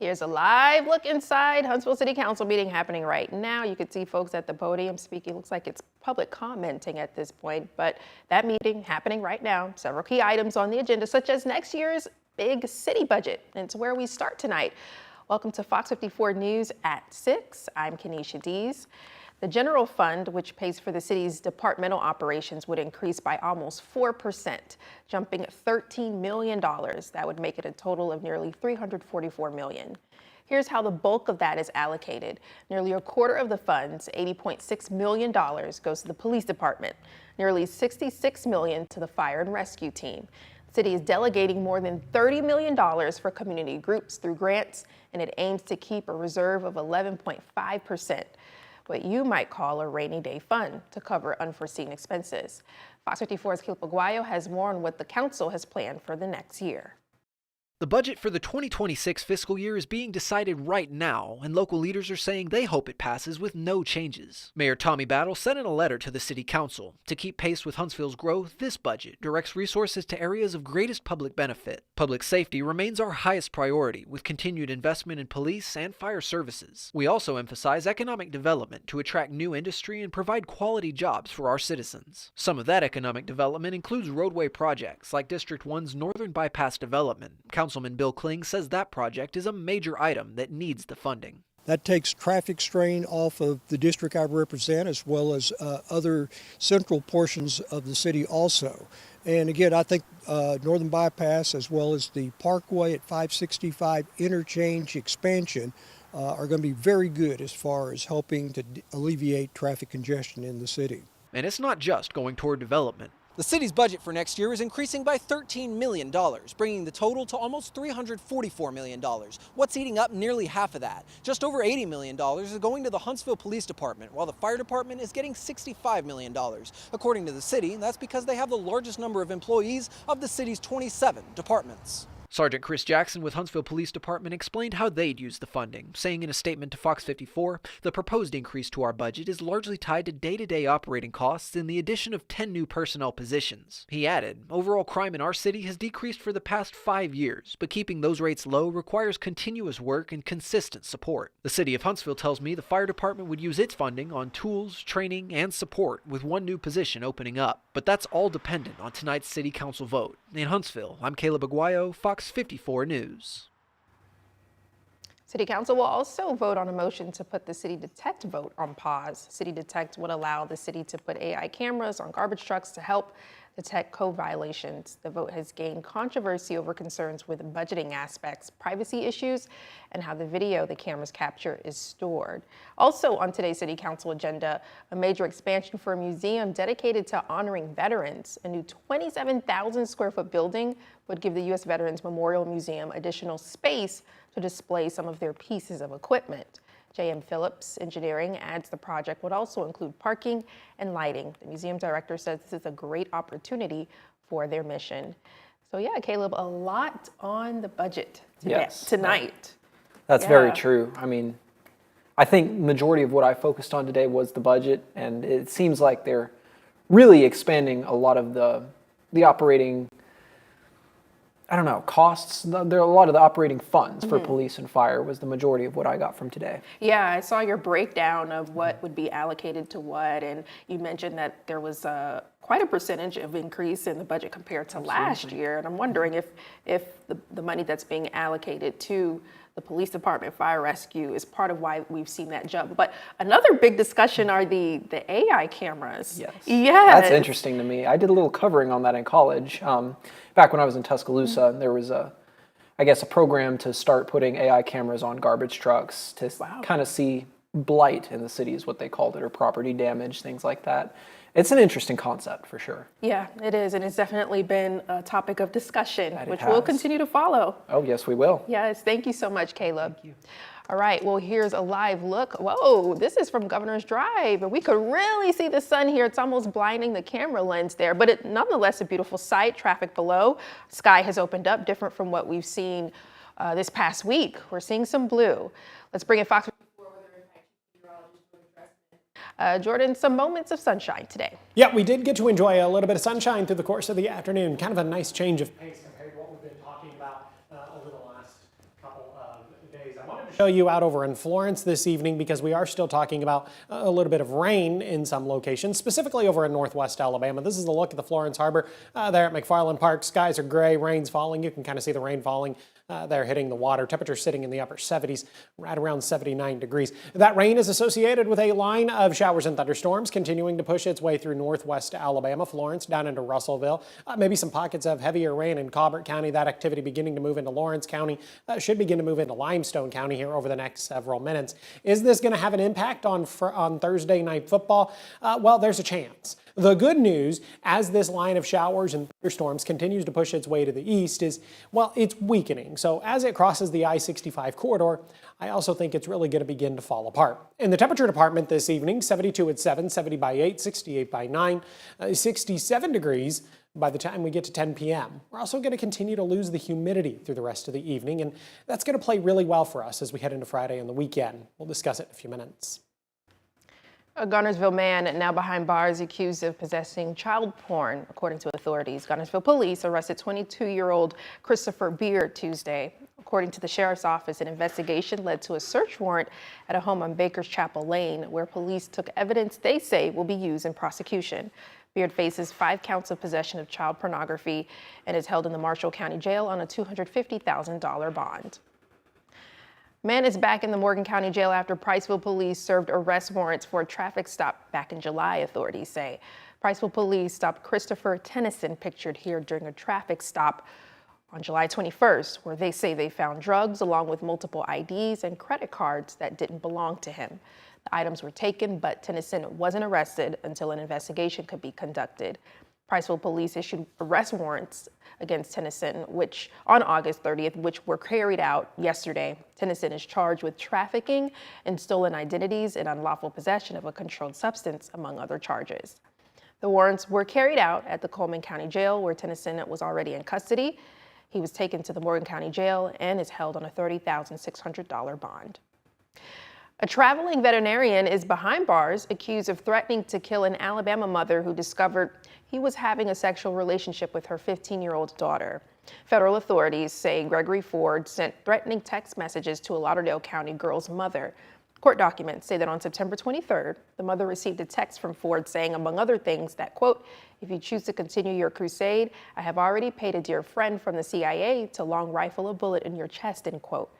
Here's a live look inside Huntsville City Council meeting happening right now. You can see folks at the podium speaking. Looks like it's public commenting at this point, but that meeting happening right now. Several key items on the agenda, such as next year's big city budget. And it's where we start tonight. Welcome to Fox 54 News at 6. I'm Kenesha Dees. The general fund, which pays for the city's departmental operations, would increase by almost 4%, jumping $13 million. That would make it a total of nearly $344 million. Here's how the bulk of that is allocated. Nearly a quarter of the funds, $80.6 million, goes to the police department, nearly $66 million to the fire and rescue team. The city is delegating more than $30 million for community groups through grants, and it aims to keep a reserve of 11.5%. What you might call a rainy day fund to cover unforeseen expenses. Fox 54's Caleb Aguayo has more on what the council has planned for the next year. The budget for the 2026 fiscal year is being decided right now, and local leaders are saying they hope it passes with no changes. Mayor Tommy Battle sent in a letter to the city council. To keep pace with Huntsville's growth, this budget directs resources to areas of greatest public benefit. Public safety remains our highest priority, with continued investment in police and fire services. We also emphasize economic development to attract new industry and provide quality jobs for our citizens. Some of that economic development includes roadway projects like District 1's Northern Bypass development. Councilman Bill Kling says that project is a major item that needs the funding. That takes traffic strain off of the district I represent, as well as other central portions of the city also. And again, I think Northern Bypass, as well as the Parkway at 565 interchange expansion, are going to be very good as far as helping to alleviate traffic congestion in the city. And it's not just going toward development. The city's budget for next year is increasing by $13 million, bringing the total to almost $344 million. What's eating up nearly half of that? Just over $80 million is going to the Huntsville Police Department, while the fire department is getting $65 million. According to the city, that's because they have the largest number of employees of the city's 27 departments. Sergeant Chris Jackson with Huntsville Police Department explained how they'd use the funding, saying in a statement to Fox 54, the proposed increase to our budget is largely tied to day-to-day operating costs and the addition of 10 new personnel positions. He added, overall crime in our city has decreased for the past 5 years, but keeping those rates low requires continuous work and consistent support. The city of Huntsville tells me the fire department would use its funding on tools, training, and support, with one new position opening up. But that's all dependent on tonight's city council vote. In Huntsville, I'm Caleb Aguayo, Fox 54 News. City Council will also vote on a motion to put the City Detect vote on pause. City Detect would allow the city to put AI cameras on garbage trucks to help detect code violations. The vote has gained controversy over concerns with budgeting aspects, privacy issues, and how the video the cameras capture is stored. Also on today's City Council agenda, a major expansion for a museum dedicated to honoring veterans. A new 27,000 square foot building would give the U.S. Veterans Memorial Museum additional space to display some of their pieces of equipment. J.M. Phillips Engineering adds the project would also include parking and lighting. The museum director says this is a great opportunity for their mission. So yeah, Caleb, a lot on the budget tonight. That's very true. I mean, I think majority of what I focused on today was the budget, and it seems like they're really expanding a lot of the operating, I don't know, costs. There are a lot of the operating funds for police and fire was the majority of what I got from today. Yeah, I saw your breakdown of what would be allocated to what, and you mentioned that there was quite a percentage of increase in the budget compared to last year. And I'm wondering if the money that's being allocated to the police department, fire rescue is part of why we've seen that jump. But another big discussion are the AI cameras. Yes. That's interesting to me. I did a little covering on that in college. Back when I was in Tuscaloosa, there was a program to start putting AI cameras on garbage trucks to kind of see blight in the city is what they called it, or property damage, things like that. It's an interesting concept for sure. Yeah, it is, and it's definitely been a topic of discussion, which we'll continue to follow. Oh, yes, we will. Yes, thank you so much, Caleb. Thank you. All right, well, here's a live look. Whoa, this is from Governor's Drive, and we could really see the sun here. It's almost blinding the camera lens there, but it nonetheless a beautiful sight. Traffic below. Sky has opened up, different from what we've seen this past week. We're seeing some blue. Let's bring in Fox 54 weather impact meteorologist Jordan. Some moments of sunshine today. Yeah, we did get to enjoy a little bit of sunshine through the course of the afternoon. Kind of a nice change of pace compared to what we've been talking about over the last couple of days. I Show you out over in Florence this evening because we are still talking about a little bit of rain in some locations, specifically over in northwest Alabama. This is a look at the Florence Harbor there at McFarland Park. Skies are gray, rain's falling. You can kind of see the rain falling there hitting the water. Temperature sitting in the upper 70s, right around 79 degrees. That rain is associated with a line of showers and thunderstorms continuing to push its way through northwest Alabama, Florence, down into Russellville. Maybe some pockets of heavier rain in Colbert County. That activity beginning to move into Lawrence County. Should begin to move into Limestone County here over the next several minutes. Is this going to have an impact on Thursday night football? Well, there's a chance. The good news, as this line of showers and thunderstorms continues to push its way to the east, is, well, it's weakening. So as it crosses the I-65 corridor, I also think it's really going to begin to fall apart. In the temperature department this evening, 72 at 7, 70 by 8, 68 by 9, 67 degrees by the time we get to 10 p.m. We're also going to continue to lose the humidity through the rest of the evening, and that's going to play really well for us as we head into Friday and the weekend. We'll discuss it in a few minutes. A Guntersville man now behind bars accused of possessing child porn, according to authorities. Guntersville police arrested 22-year-old Christopher Beard Tuesday. According to the sheriff's office, an investigation led to a search warrant at a home on Baker's Chapel Lane, where police took evidence they say will be used in prosecution. Beard faces 5 counts of possession of child pornography and is held in the Marshall County Jail on a $250,000 bond. Man is back in the Morgan County Jail after Priceville police served arrest warrants for a traffic stop back in July, authorities say. Priceville police stopped Christopher Tennyson, pictured here during a traffic stop on July 21st, where they say they found drugs along with multiple IDs and credit cards that didn't belong to him. The items were taken, but Tennyson wasn't arrested until an investigation could be conducted. Priceville police issued arrest warrants against Tennyson, which on August 30th, which were carried out yesterday. Tennyson is charged with trafficking in stolen identities and unlawful possession of a controlled substance, among other charges. The warrants were carried out at the Coleman County Jail, where Tennyson was already in custody. He was taken to the Morgan County Jail and is held on a $30,600 bond. A traveling veterinarian is behind bars accused of threatening to kill an Alabama mother who discovered he was having a sexual relationship with her 15-year-old daughter. Federal authorities say Gregory Ford sent threatening text messages to a Lauderdale County girl's mother. Court documents say that on September 23rd, the mother received a text from Ford saying, among other things, that, quote, "If you choose to continue your crusade, I have already paid a dear friend from the CIA to long rifle a bullet in your chest," end quote.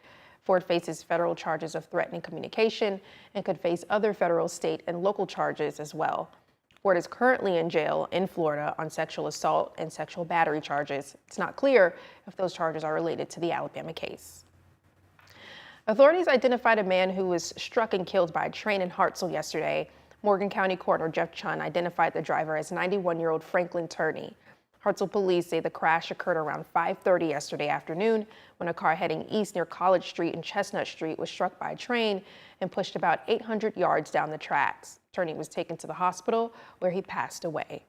Ford faces federal charges of threatening communication and could face other federal, state, and local charges as well. Ford is currently in jail in Florida on sexual assault and sexual battery charges. It's not clear if those charges are related to the Alabama case. Authorities identified a man who was struck and killed by a train in Hartselle yesterday. Morgan County Coroner Jeff Chun identified the driver as 91-year-old Franklin Turney. Hartselle police say the crash occurred around 5:30 yesterday afternoon when a car heading east near College Street and Chestnut Street was struck by a train and pushed about 800 yards down the tracks. Turney was taken to the hospital where he passed away.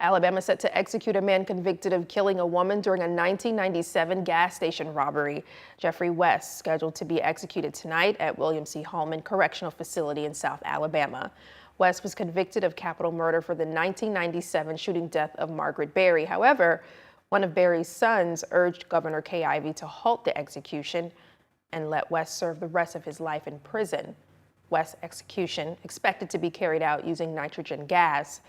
Alabama set to execute a man convicted of killing a woman during a 1997 gas station robbery. Jeffrey West, scheduled to be executed tonight at William C. Hallman Correctional Facility in South Alabama. West was convicted of capital murder for the 1997 shooting death of Margaret Berry. However, one of Berry's sons urged Governor Kay Ivey to halt the execution and let West serve the rest of his life in prison. West's execution expected to be carried out using nitrogen gas.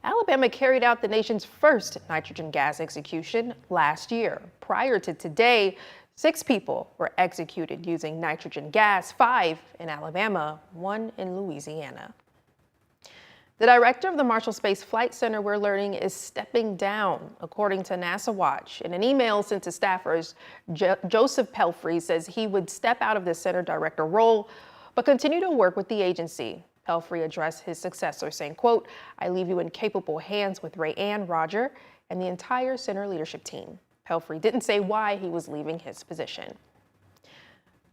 Alabama carried out the nation's first nitrogen gas execution last year. Prior to today, 6 people were executed using nitrogen gas, 5 in Alabama, 1 in Louisiana. The director of the Marshall Space Flight Center, we're learning, is stepping down, according to NASA Watch. In an email sent to staffers, Joseph Pelfrey says he would step out of the center director role, but continue to work with the agency. Pelfrey addressed his successor, saying, quote, "I leave you in capable hands with Ray Ann, Roger, and the entire center leadership team." Pelfrey didn't say why he was leaving his position.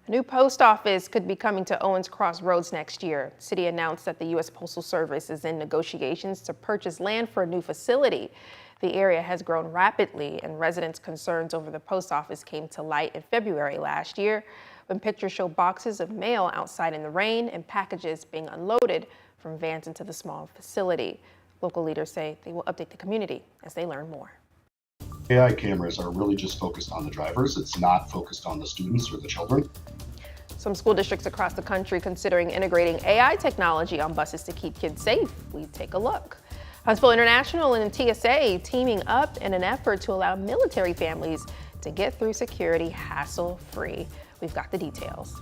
A new post office could be coming to Owens Cross Roads next year. The city announced that the U.S. Postal Service is in negotiations to purchase land for a new facility. The area has grown rapidly, and residents' concerns over the post office came to light in February last year, when pictures show boxes of mail outside in the rain and packages being unloaded from vans into the small facility. Local leaders say they will update the community as they learn more. AI cameras are really just focused on the drivers. It's not focused on the students or the children. Some school districts across the country considering integrating AI technology on buses to keep kids safe. We take a look. Huntsville International and TSA teaming up in an effort to allow military families to get through security hassle-free. We've got the details.